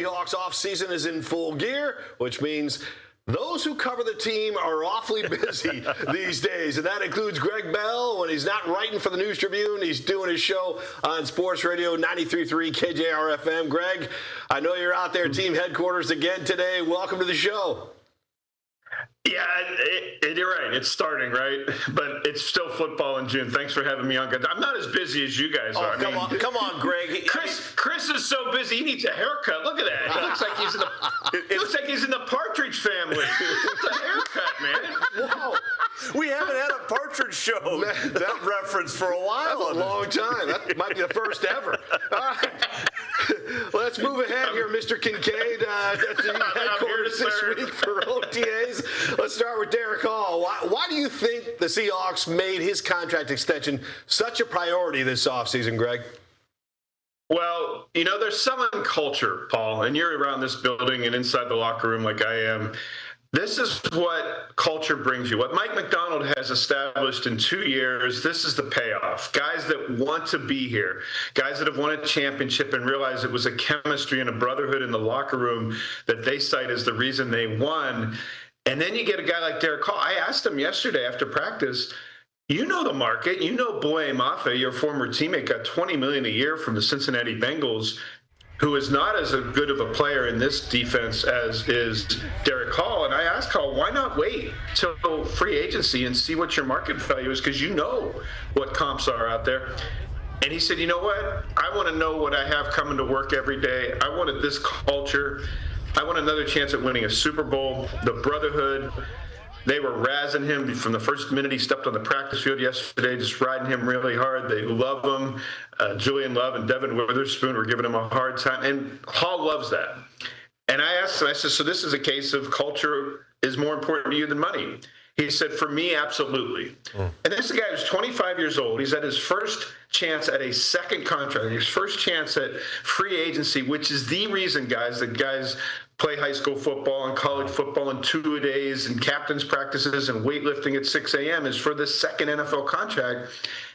Seahawks offseason is in full gear, which means those who cover the team are awfully busy these days, and that includes Gregg Bell. When he's not writing for the News Tribune, he's doing his show on Sports Radio 93.3 KJR-FM. Greg, I know you're out there, team headquarters again today. Welcome to the show. Yeah, you're right. It's starting, right? But it's still football in June. Thanks for having me on. I'm not as busy as you guys are. Come on, Greg. Chris is so busy. He needs a haircut. Look at that. He looks like he's in the Partridge Family. It's a haircut, man. Whoa. We haven't had a Partridge show that reference for a while. That's a long time. That might be the first ever. All right. Let's move ahead here, Mr. Kincaid, at the headquarters this week for OTAs. Let's start with Derek Hall. Why do you think the Seahawks made his contract extension such a priority this offseason, Greg? Well, they're selling culture, Paul, and you're around this building and inside the locker room like I am. This is what culture brings you. What Mike Macdonald has established in 2 years, this is the payoff. Guys that want to be here, guys that have won a championship and realize it was a chemistry and a brotherhood in the locker room that they cite as the reason they won. And then you get a guy like Derek Hall. I asked him yesterday after practice, you know the market. You know Boye Mafe, your former teammate, got $20 million a year from the Cincinnati Bengals, who is not as good of a player in this defense as is Derek Hall. And I asked Hall, why not wait till free agency and see what your market value is? Because you know what comps are out there. And he said, you know what? I want to know what I have coming to work every day. I wanted this culture. I want another chance at winning a Super Bowl, the brotherhood. They were razzing him from the first minute he stepped on the practice field yesterday, just riding him really hard. They love him. Julian Love and Devon Witherspoon were giving him a hard time. And Hall loves that. And I asked him, I said, so this is a case of culture is more important to you than money? He said, for me, absolutely. And this is a guy who's 25 years old. He's at his first chance at a second contract, his first chance at free agency, which is the reason, guys, that guys play high school football and college football and two-a-days and captain's practices and weightlifting at 6 a.m. is for the second NFL contract.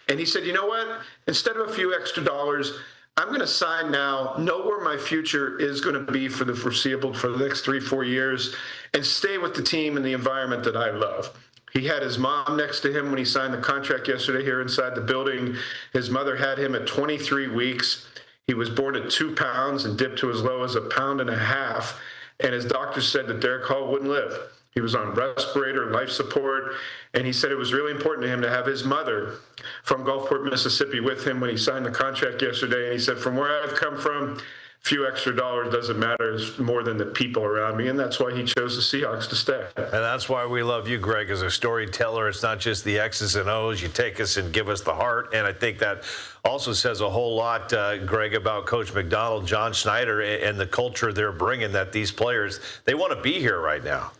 And he said, you know what? Instead of a few extra dollars, I'm going to sign now, know where my future is going to be for the foreseeable, for the next 3-4 years, and stay with the team and the environment that I love. He had his mom next to him when he signed the contract yesterday here inside the building. His mother had him at 23 weeks. He was born at 2 pounds and dipped to as low as 1.5 pounds. And his doctor said that Derek Hall wouldn't live. He was on respirator, life support, and he said it was really important to him to have his mother from Gulfport, Mississippi with him when he signed the contract yesterday. And he said, from where I've come from, a few extra dollars doesn't matter. It's more than the people around me, and that's why he chose the Seahawks to stay. And that's why we love you, Greg, as a storyteller. It's not just the X's and O's. You take us and give us the heart, and I think that also says a whole lot, Greg, about Coach Macdonald, John Schneider, and the culture they're bringing, that these players, they want to be here right now.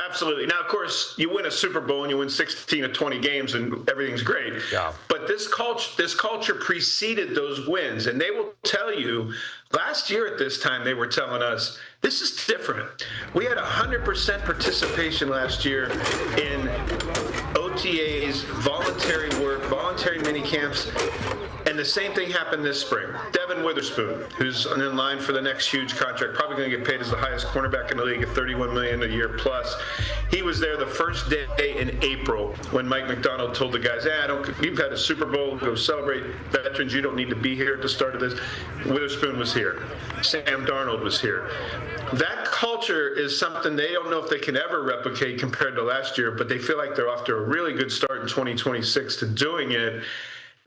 Absolutely. Now, of course, you win a Super Bowl and you win 16 of 20 games and everything's great. Yeah. But this culture preceded those wins. And they will tell you, last year at this time, they were telling us, this is different. We had 100% participation last year in OTAs, voluntary work, voluntary mini camps. And the same thing happened this spring. Devon Witherspoon, who's in line for the next huge contract, probably going to get paid as the highest cornerback in the league at $31 million a year plus. He was there the first day in April when Mike Macdonald told the guys, you've had a Super Bowl, go celebrate veterans. You don't need to be here at the start of this. Witherspoon was here. Sam Darnold was here. That culture is something they don't know if they can ever replicate compared to last year, but they feel like they're off to a really good start in 2026 to doing it.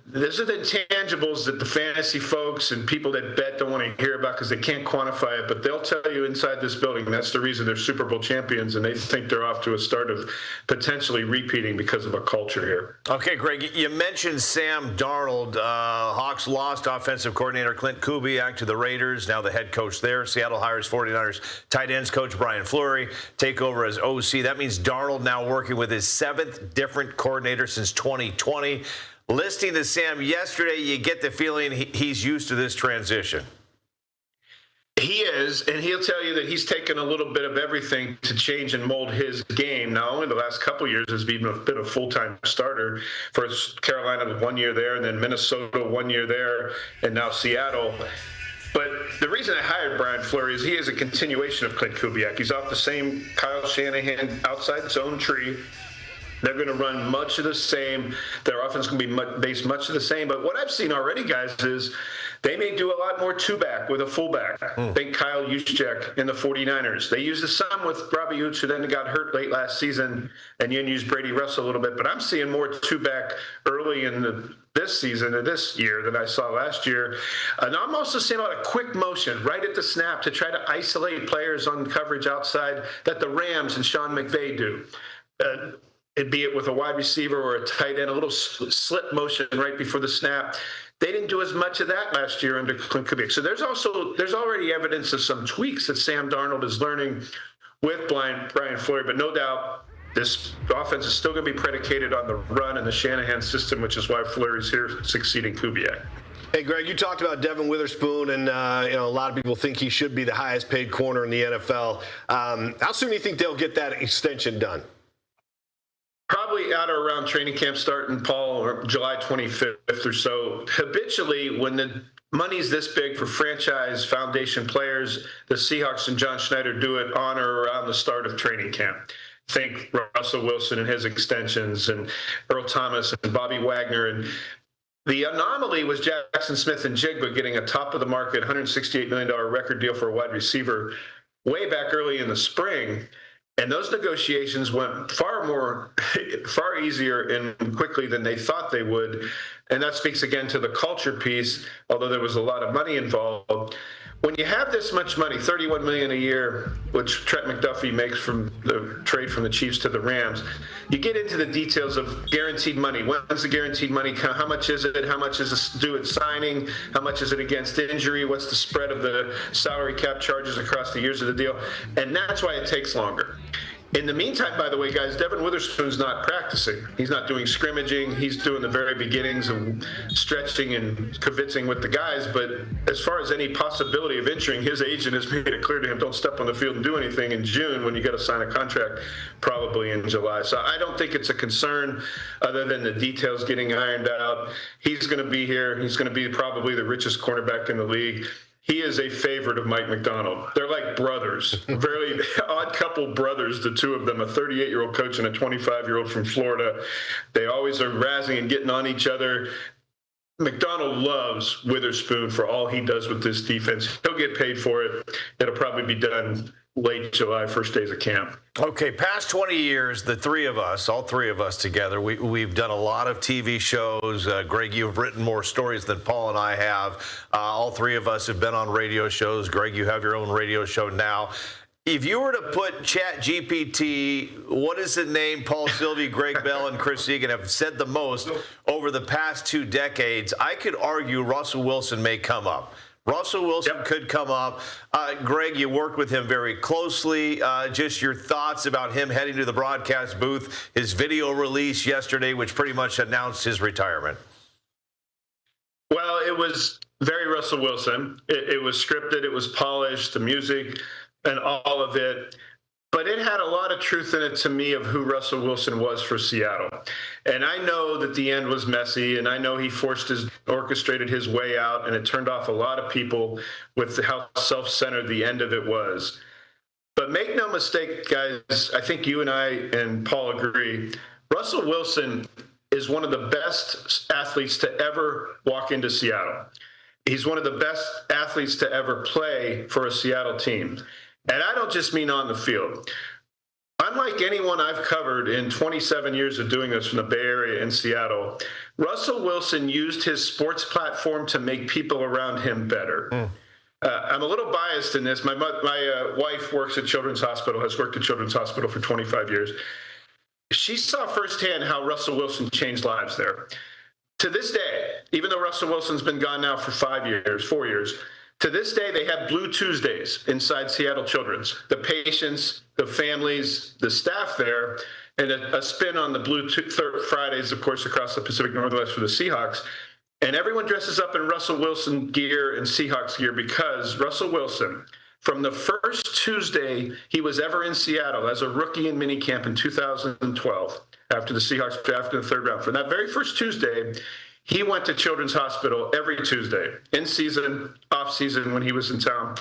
Those are the intangibles that the fantasy folks and people that bet don't want to hear about because they can't quantify it, but they'll tell you inside this building that's the reason they're Super Bowl champions, and they think they're off to a start of potentially repeating because of a culture here. Okay, Greg, you mentioned Sam Darnold. Hawks lost offensive coordinator Clint Kubiak to the Raiders, now the head coach there. Seattle hires 49ers tight ends coach Brian Fleury, take over as OC. That means Darnold now working with his 7th different coordinator since 2020. Listening to Sam yesterday, you get the feeling he's used to this transition. He is, and he'll tell you that he's taken a little bit of everything to change and mold his game. Not only the last couple of years has been a full-time starter for Carolina 1 year there, and then Minnesota 1 year there, and now Seattle. But the reason I hired Brian Fleury is he is a continuation of Clint Kubiak. He's off the same Kyle Shanahan outside zone tree. They're going to run much of the same. Their offense is going to be based much of the same. But what I've seen already, guys, is they may do a lot more two-back with a fullback. Think Kyle Juszczyk in the 49ers. They used it some with Robbie Hoots, who then got hurt late last season, and you used Brady Russell a little bit. But I'm seeing more two-back early in this season and this year than I saw last year. And I'm also seeing a lot of quick motion right at the snap to try to isolate players on coverage outside that the Rams and Sean McVay do. Be it with a wide receiver or a tight end, a little slip motion right before the snap. They didn't do as much of that last year under Clint Kubiak. So there's already evidence of some tweaks that Sam Darnold is learning with Brian Fleury, but no doubt this offense is still going to be predicated on the run and the Shanahan system, which is why Fleury's here succeeding Kubiak. Hey, Greg, you talked about Devon Witherspoon, and a lot of people think he should be the highest paid corner in the NFL. How soon do you think they'll get that extension done? Probably at or around training camp starting, Paul, or July 25th or so. Habitually, when the money's this big for franchise foundation players, the Seahawks and John Schneider do it on or around the start of training camp. Think Russell Wilson and his extensions, and Earl Thomas and Bobby Wagner. And the anomaly was Jackson Smith and Jigba getting a top-of-the-market $168 million record deal for a wide receiver way back early in the spring. And those negotiations went far easier and quickly than they thought they would. And that speaks again to the culture piece, although there was a lot of money involved. When you have this much money, $31 million a year, which Trent McDuffie makes from the trade from the Chiefs to the Rams, you get into the details of guaranteed money. When's the guaranteed money come? How much is it? How much is it due at signing? How much is it against injury? What's the spread of the salary cap charges across the years of the deal? And that's why it takes longer. In the meantime, by the way, guys, Devon Witherspoon's not practicing. He's not doing scrimmaging. He's doing the very beginnings of stretching and kibitzing with the guys. But as far as any possibility of injuring, his agent has made it clear to him, don't step on the field and do anything in June when you got to sign a contract, probably in July. So I don't think it's a concern other than the details getting ironed out. He's going to be here. He's going to be probably the richest cornerback in the league. He is a favorite of Mike Macdonald. They're like brothers, very odd couple brothers, the two of them, a 38-year-old coach and a 25-year-old from Florida. They always are razzing and getting on each other. Macdonald loves Witherspoon for all he does with this defense. He'll get paid for it. It'll probably be done late July, first days of camp. Okay, past 20 years, the three of us, all three of us together, we've done a lot of TV shows. Greg, you've written more stories than Paul and I have. All three of us have been on radio shows. Greg, you have your own radio show now. If you were to put ChatGPT, what is the name Paul Sylvie, Gregg Bell, and Chris Egan have said the most over the past 2 decades, I could argue Russell Wilson may come up. Russell Wilson could come up. Greg, you worked with him very closely. Just your thoughts about him heading to the broadcast booth, his video release yesterday, which pretty much announced his retirement. Well, it was very Russell Wilson. It was scripted. It was polished, the music and all of it. But it had a lot of truth in it to me of who Russell Wilson was for Seattle. And I know that the end was messy, and I know he orchestrated his way out, and it turned off a lot of people with how self-centered the end of it was. But make no mistake, guys, I think you and I and Paul agree, Russell Wilson is one of the best athletes to ever walk into Seattle. He's one of the best athletes to ever play for a Seattle team. And I don't just mean on the field. Unlike anyone I've covered in 27 years of doing this from the Bay Area and Seattle, Russell Wilson used his sports platform to make people around him better. I'm a little biased in this. My wife works at Children's Hospital, has worked at Children's Hospital for 25 years. She saw firsthand how Russell Wilson changed lives there. To this day, even though Russell Wilson's been gone now for 4 years, to this day, they have Blue Tuesdays inside Seattle Children's. The patients, the families, the staff there, and a spin on the Blue Fridays, of course, across the Pacific Northwest for the Seahawks. And everyone dresses up in Russell Wilson gear and Seahawks gear because Russell Wilson, from the first Tuesday he was ever in Seattle as a rookie in minicamp in 2012, after the Seahawks drafted in the 3rd round, from that very first Tuesday, He went to Children's Hospital every Tuesday, in season, off season, when he was in town.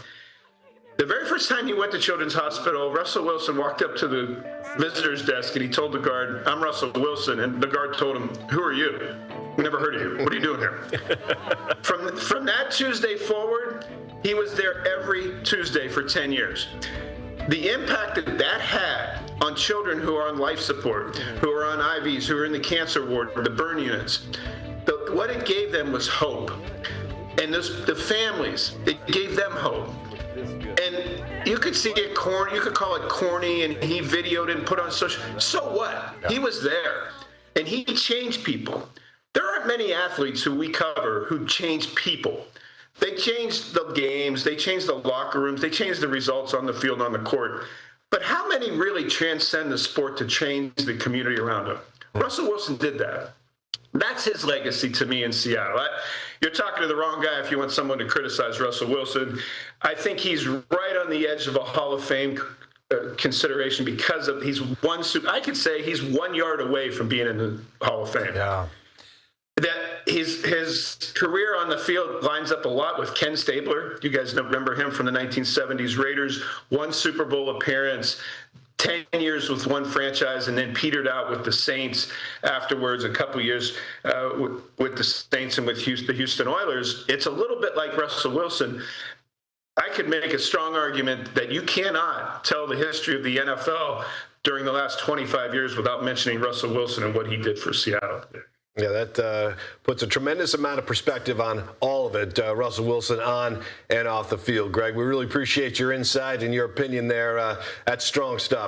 The very first time he went to Children's Hospital, Russell Wilson walked up to the visitor's desk and he told the guard, "I'm Russell Wilson." And the guard told him, "Who are you? We never heard of you. What are you doing here?" From that Tuesday forward, he was there every Tuesday for 10 years. The impact that had on children who are on life support, who are on IVs, who are in the cancer ward, the burn units, what it gave them was hope. And the families, it gave them hope. And you could see it corny, you could call it corny, and he videoed it and put on social. So what? He was there, and he changed people. There aren't many athletes who we cover who change people. They changed the games, they changed the locker rooms, they changed the results on the field, on the court. But how many really transcend the sport to change the community around them? Russell Wilson did that. That's his legacy to me in Seattle. You're talking to the wrong guy if you want someone to criticize Russell Wilson. I think he's right on the edge of a Hall of Fame consideration because of I could say he's 1 yard away from being in the Hall of Fame. Yeah. That his career on the field lines up a lot with Ken Stabler. You guys remember him from the 1970s Raiders, 1 Super Bowl appearance, 10 years with one franchise, and then petered out with the Saints afterwards, a couple years with the Saints and with the Houston Oilers. It's a little bit like Russell Wilson. I could make a strong argument that you cannot tell the history of the NFL during the last 25 years without mentioning Russell Wilson and what he did for Seattle. Yeah, that puts a tremendous amount of perspective on all of it, Russell Wilson on and off the field. Greg, we really appreciate your insight and your opinion there. That's strong stuff.